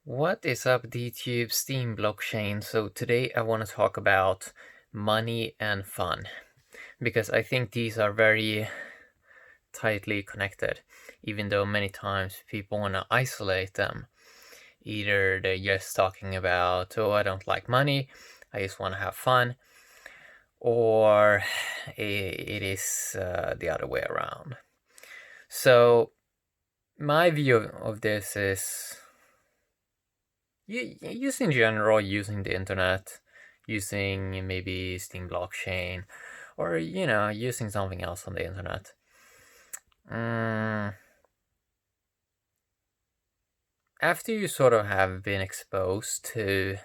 What is up, DTube Steam blockchain? So today I want to talk about money and fun because I think these are very tightly connected, even though many times people want to isolate them. Either they're just talking about, oh, I don't like money, I just want to have fun, or it is the other way around. So my view of this is just in general, using the internet, using maybe Steam blockchain, or using something else on the internet. Mm, After you sort of have been exposed to,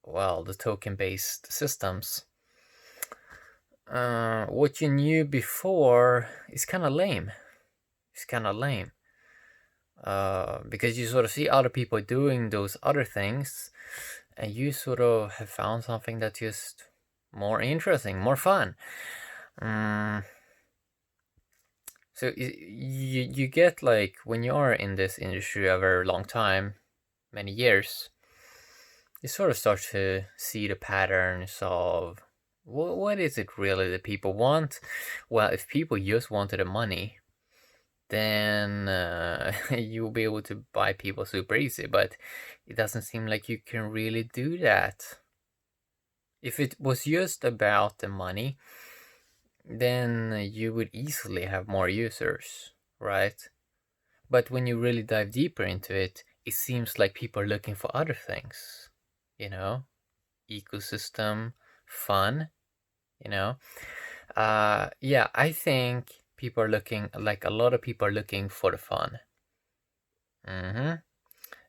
well, the token-based systems, what you knew before is kind of lame. It's kind of lame. Because you sort of see other people doing those other things, and you sort of have found something that's just more interesting, more fun. Mm, so you get, like, when you are in this industry a very long time, many years, you sort of start to see the patterns of what is it really that people want. Well, if people just wanted the money, then you'll be able to buy people super easy, but it doesn't seem like you can really do that. If it was just about the money, then you would easily have more users, right? But when you really dive deeper into it, it seems like people are looking for other things, you know? Ecosystem, fun, you know? Yeah, I think people are looking, like, a lot of people are looking for the fun. Mm-hmm.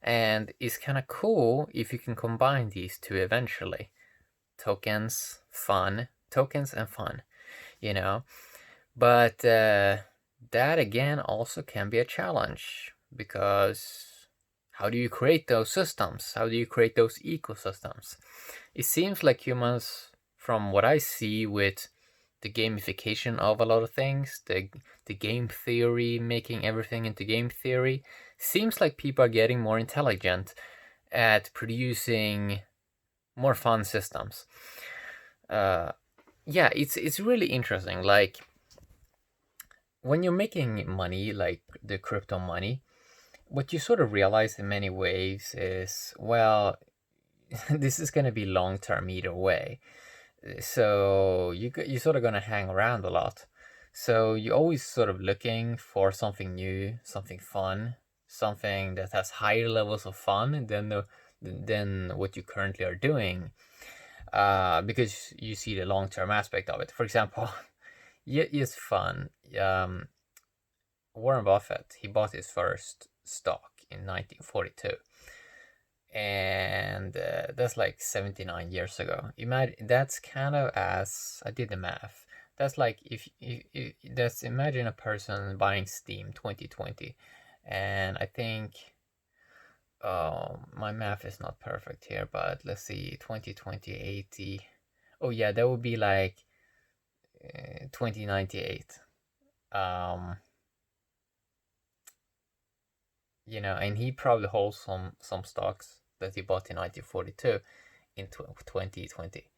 And it's kind of cool if you can combine these two eventually. Tokens and fun, you know? But that again also can be a challenge, because how do you create those systems? How do you create those ecosystems? It seems like humans, from what I see with the gamification of a lot of things, the game theory, making everything into game theory, seems like people are getting more intelligent at producing more fun systems. Yeah, it's really interesting. Like, when you're making money, like the crypto money, what you sort of realize in many ways is, well, this is going to be long term either way. So you're sort of going to hang around a lot. So you're always sort of looking for something new, something fun, something that has higher levels of fun than what you currently are doing, because you see the long term aspect of it. For example, yeah, it's fun. Warren Buffett, he bought his first stock in 1942, and that's like 79 years ago. Imagine, that's kind of, as I did the math, that's like, if that's, imagine a person buying Steam 2020, and I think, my math is not perfect here, but let's see, 2020 80. Oh yeah, that would be like 2098. um and he probably holds some stocks that he bought in 1942 in 2020.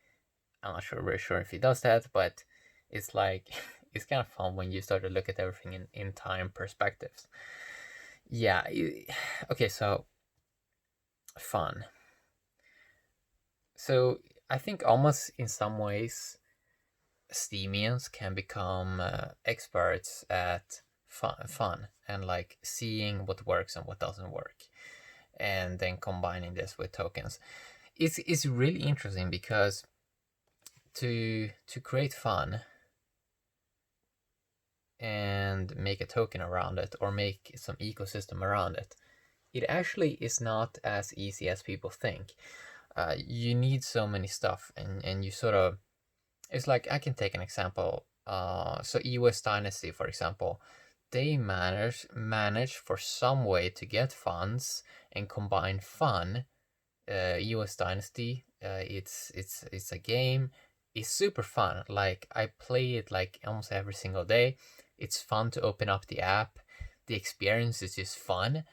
I'm not sure, very sure if he does that, but it's like it's kind of fun when you start to look at everything in time perspectives. Yeah. Okay, so fun. So I think almost in some ways, Steamians can become experts at fun and, like, seeing what works and what doesn't work, and then combining this with tokens. It's really interesting because to create fun and make a token around it, or make some ecosystem around it, it actually is not as easy as people think. You need so many stuff, and you sort of, it's like, I can take an example. So EOS Dynasty, for example, they manage for some way to get funds and combine fun. EOS Dynasty, it's a game. It's super fun. Like, I play it like almost every single day. It's fun to open up the app. The experience is just fun,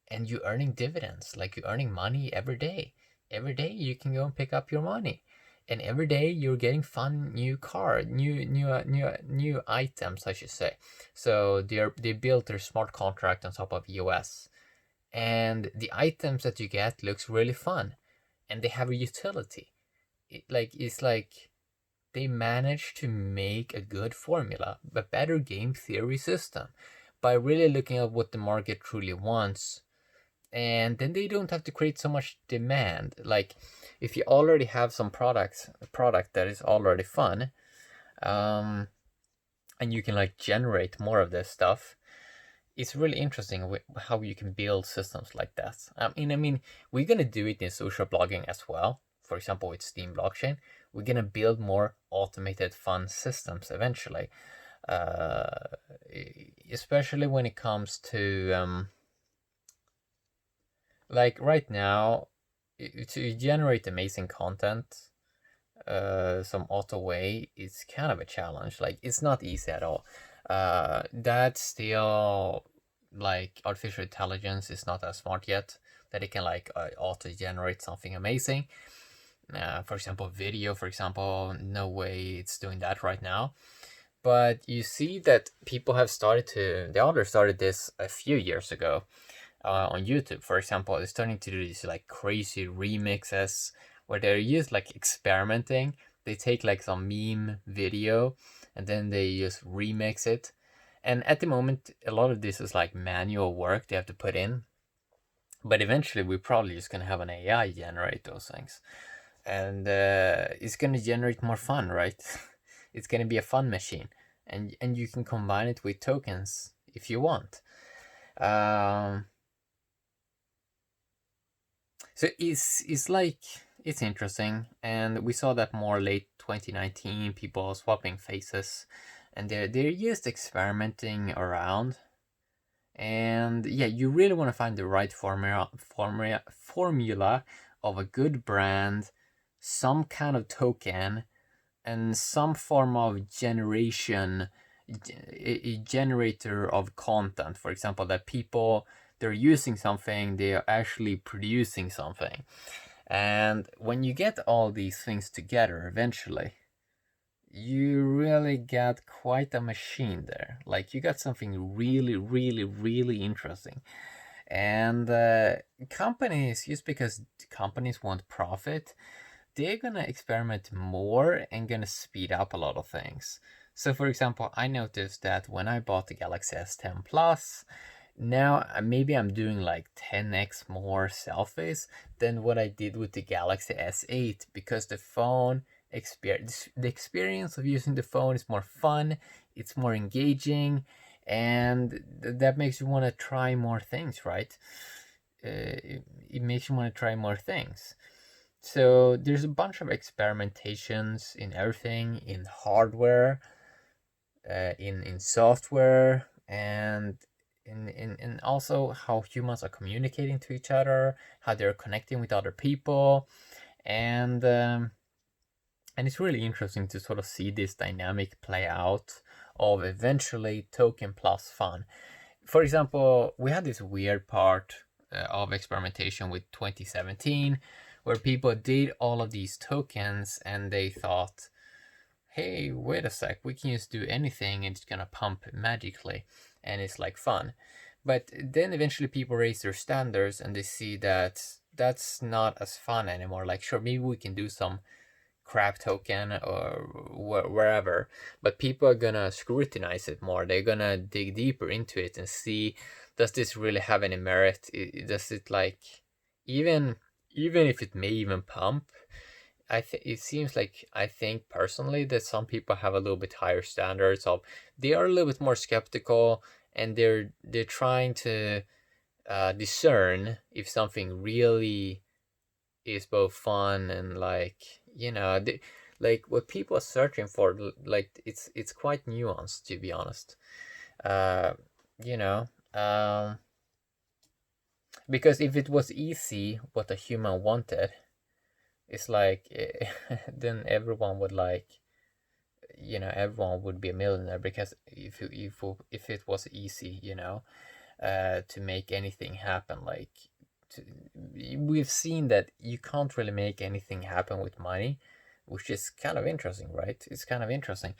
and you're earning dividends, like you're earning money every day. Every day you can go and pick up your money, and every day you're getting fun new car, new items, I should say. So they built their smart contract on top of EOS, and the items that you get looks really fun, and they have a utility. It's like they managed to make a good formula, a better game theory system, by really looking at what the market truly wants. And then they don't have to create so much demand. Like if you already have some a product that is already fun, and you can like generate more of this stuff, it's really interesting how you can build systems like that. I mean, we're gonna do it in social blogging as well. For example, with Steem blockchain, we're gonna build more automated fun systems eventually, uh, especially when it comes to like right now, to generate amazing content some auto way is kind of a challenge. Like it's not easy at all. That's still like artificial intelligence is not as smart yet that it can like auto generate something amazing. For example, video, for example, no way it's doing that right now. But you see that people have started to, they already started this a few years ago on YouTube, for example. They're starting to do these like crazy remixes where they're just like experimenting. They take like some meme video and then they just remix it. And at the moment, a lot of this is like manual work they have to put in. But eventually, we're probably just gonna have an AI generate those things, and it's gonna generate more fun, right? It's gonna be a fun machine, and you can combine it with tokens if you want. Um, so it's like it's interesting, and we saw that more late 2019. People swapping faces, and they're just experimenting around. And yeah, you really want to find the right formula of a good brand, some kind of token, and some form of a generator of content. For example, that people, they're using something, they are actually producing something. And when you get all these things together eventually, you really got quite a machine there. Like you got something really, really, really interesting. And companies, just because companies want profit, they're gonna experiment more and gonna speed up a lot of things. So, for example, I noticed that when I bought the Galaxy S10 Plus, now maybe I'm doing like 10x more selfies than what I did with the Galaxy S8, because the experience of using the phone is more fun, it's more engaging, and that makes you want to try more things, right? It makes you want to try more things. So there's a bunch of experimentations in everything, in hardware, in software, and in also how humans are communicating to each other, how they're connecting with other people, and it's really interesting to sort of see this dynamic play out of eventually token plus fun. For example, we had this weird part of experimentation with 2017 where people did all of these tokens and they thought, hey, wait a sec, we can just do anything and it's gonna pump magically and it's like fun. But then eventually people raise their standards and they see that that's not as fun anymore. Like, sure, maybe we can do some crap token or wherever, but people are gonna scrutinize it more. They're gonna dig deeper into it and see, does this really have any merit? Does it like, even if it may even pump, it seems like, I think personally that some people have a little bit higher standards of, they are a little bit more skeptical, and they're trying to discern if something really is both fun and like, like what people are searching for, like it's quite nuanced, to be honest. uh you know because if it was easy what a human wanted, it's like then everyone would like, everyone would be a millionaire, because if it was easy. to make anything happen. Like, to, we've seen that you can't really make anything happen with money, which is kind of interesting, right? It's kind of interesting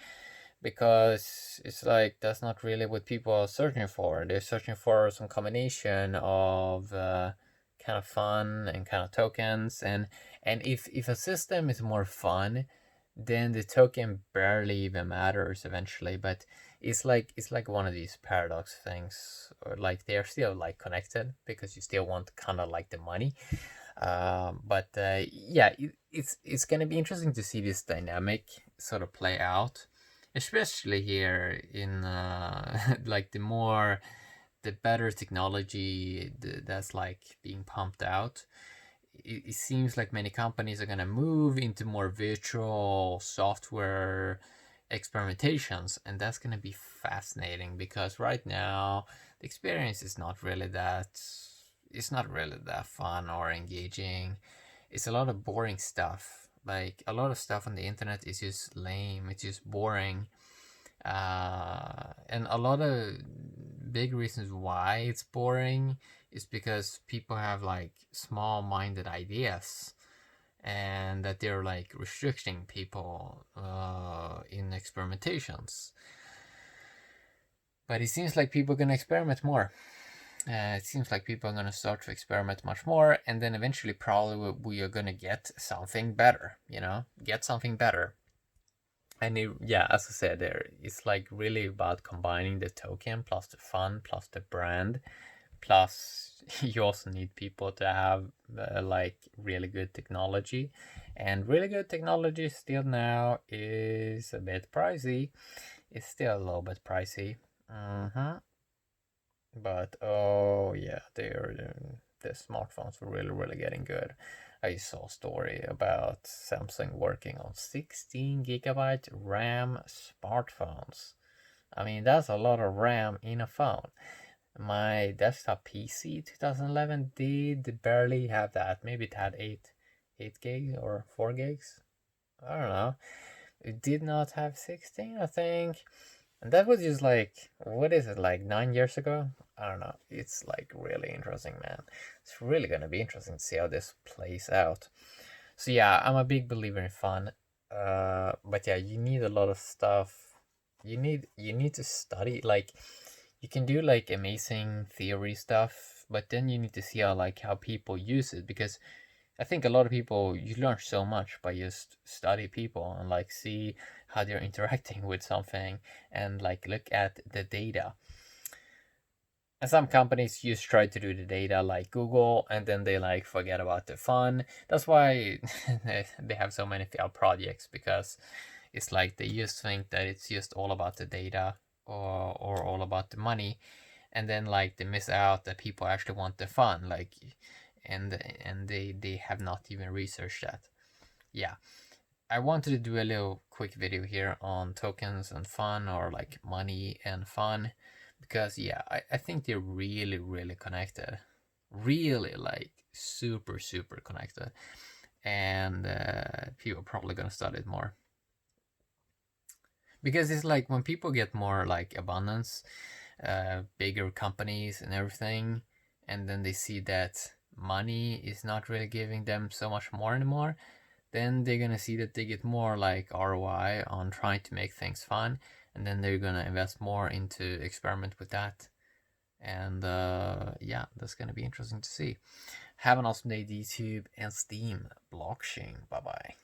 because it's like that's not really what people are searching for. They're searching for some combination of kind of fun and kind of tokens, and if a system is more fun, then the token barely even matters eventually. But it's like one of these paradox things, or like they're still like connected because you still want kind of like the money. But yeah, it's gonna be interesting to see this dynamic sort of play out, especially here in like the better technology that's like being pumped out. It seems like many companies are gonna move into more virtual software experimentations, and that's gonna be fascinating because right now the experience is not really that it's not really that fun or engaging. It's a lot of boring stuff. Like a lot of stuff on the internet is just lame. It's just boring. And a lot of big reasons why it's boring is because people have like small-minded ideas and that they're like restricting people in experimentations. But it seems like people are gonna experiment more. It seems like people are gonna start to experiment much more, and then eventually, probably we are gonna get something better. Get something better. And yeah, as I said, it's like really about combining the token plus the fun plus the brand, plus you also need people to have like really good technology, and really good technology still now is a bit pricey. It's still a little bit pricey. But oh yeah, the smartphones were really getting good. I saw a story about Samsung working on 16 gigabyte RAM smartphones. I mean, that's a lot of RAM in a phone. My desktop PC 2011 did barely have that. Maybe it had 8 gigs or 4 gigs. I don't know. It did not have 16, I think. And that was just like, what is it, like 9 years ago? I don't know. It's like really interesting, man. It's really gonna be interesting to see how this plays out. So yeah, I'm a big believer in fun. But yeah, you need a lot of stuff. You need to study. Like, you can do like amazing theory stuff, but then you need to see how people use it, because I think a lot of people, you learn so much by just study people and like see how they're interacting with something and like look at the data. And some companies just try to do the data like Google, and then they like forget about the fun. That's why they have so many failed projects, because it's like they just think that it's just all about the data, or all about the money, and then like they miss out that people actually want the fun, like, and they have not even researched that. Yeah, I wanted to do a little quick video here on tokens and fun, or like money and fun, because yeah, I think they're really connected, really like super connected, and people are probably gonna study it more, because it's like when people get more like abundance, bigger companies and everything, and then they see that money is not really giving them so much more anymore, then they're gonna see that they get more like ROI on trying to make things fun, and then they're gonna invest more into experiment with that. And yeah, that's gonna be interesting to see. Have an awesome day, YouTube and Steem blockchain. Bye bye.